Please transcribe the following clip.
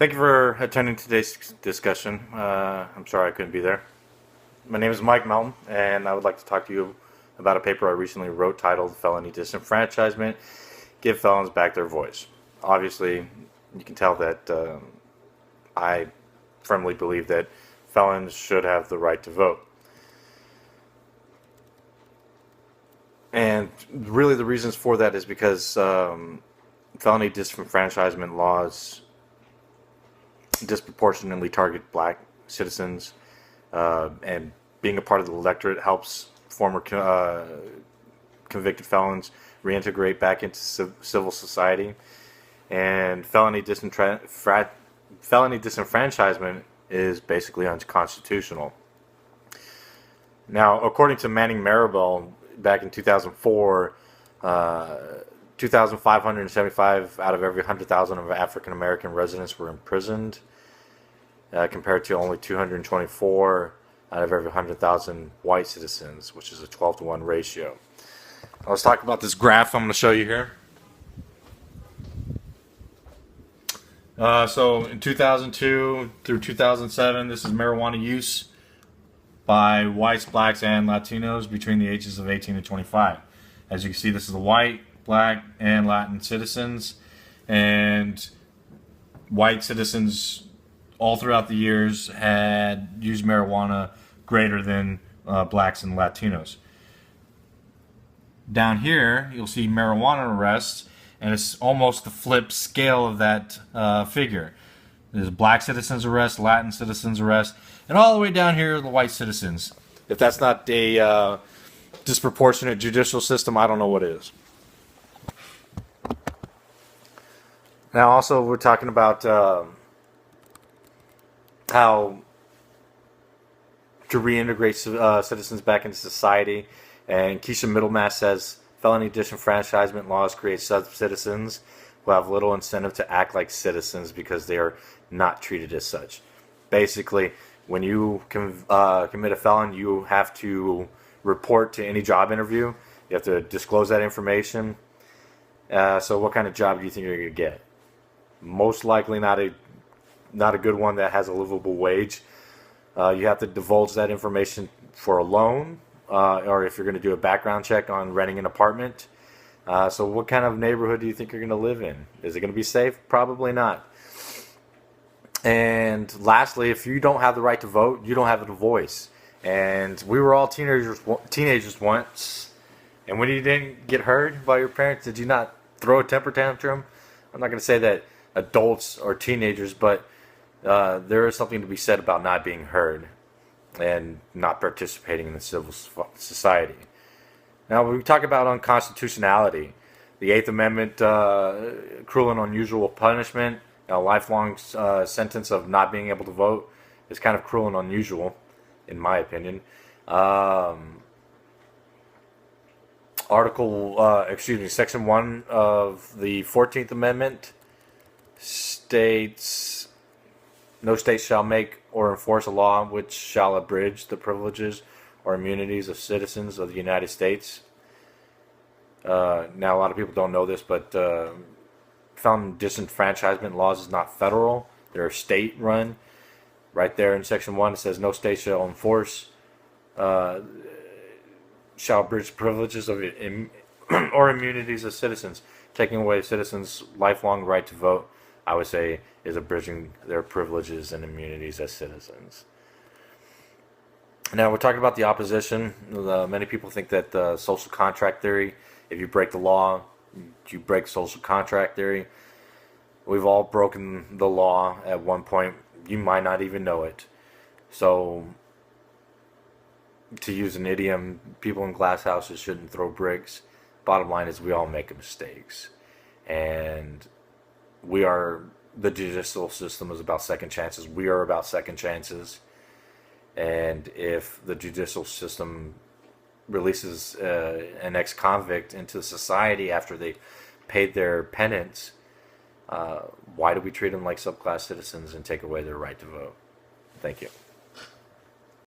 Thank you for attending today's discussion. I'm sorry I couldn't be there. My name is Mike Melton, and I would like to talk to you about a paper I recently wrote titled Felony Disenfranchisement, Give Felons Back Their Voice. Obviously, you can tell that I firmly believe that felons should have the right to vote. And really the reasons for that is because felony disenfranchisement laws disproportionately target black citizens, and being a part of the electorate helps former convicted felons reintegrate back into civil society. And felony disenfranchisement is basically unconstitutional. Now, according to Manning Marable, back in 2004, 2,575 out of every 100,000 of African American residents were imprisoned, compared to only 224 out of every 100,000 white citizens, which is a 12-to-1 ratio. Now let's talk about this graph I'm going to show you here. So in 2002 through 2007, this is marijuana use by whites, blacks, and Latinos between the ages of 18 and 25. As you can see, this is the white, black, and Latin citizens, and white citizens all throughout the years had used marijuana greater than blacks and Latinos. Down here, you'll see marijuana arrests, and it's almost the flip scale of that figure. There's black citizens arrest, Latin citizens arrest, and all the way down here are the white citizens. If that's not a disproportionate judicial system, I don't know what is. Now, also, we're talking about how to reintegrate citizens back into society. And Keisha Middlemass says, felony disenfranchisement laws create sub-citizens who have little incentive to act like citizens because they are not treated as such. Basically, when you commit a felon, you have to report to any job interview. You have to disclose that information. So what kind of job do you think you're going to get? Most likely not a good one that has a livable wage. You have to divulge that information for a loan, or if you're going to do a background check on renting an apartment. So what kind of neighborhood do you think you're going to live in? Is it going to be safe? Probably not. And lastly, if you don't have the right to vote, you don't have a voice. And we were all teenagers once. And when you didn't get heard by your parents, did you not throw a temper tantrum? I'm not going to say that adults or teenagers, but there is something to be said about not being heard and not participating in the civil society. Now, when we talk about unconstitutionality, the Eighth Amendment, cruel and unusual punishment, a lifelong sentence of not being able to vote is kind of cruel and unusual, in my opinion. Section 1 of the 14th Amendment states, no state shall make or enforce a law which shall abridge the privileges or immunities of citizens of the United States. Now, a lot of people don't know this, but felon disenfranchisement laws is not federal. They're state run. Right there in Section 1, it says no state shall enforce, shall abridge privileges of or immunities of citizens. Taking away citizens' lifelong right to vote, I would say, is abridging their privileges and immunities as citizens. Now, we're talking about the opposition. Many people think that social contract theory, if you break the law, you break social contract theory. We've all broken the law at one point. You might not even know it. So, to use an idiom, people in glass houses shouldn't throw bricks. Bottom line is we all make mistakes. And the judicial system is about second chances. We are about second chances. And if the judicial system releases an ex-convict into society after they paid their penance, why do we treat them like subclass citizens and take away their right to vote? Thank you.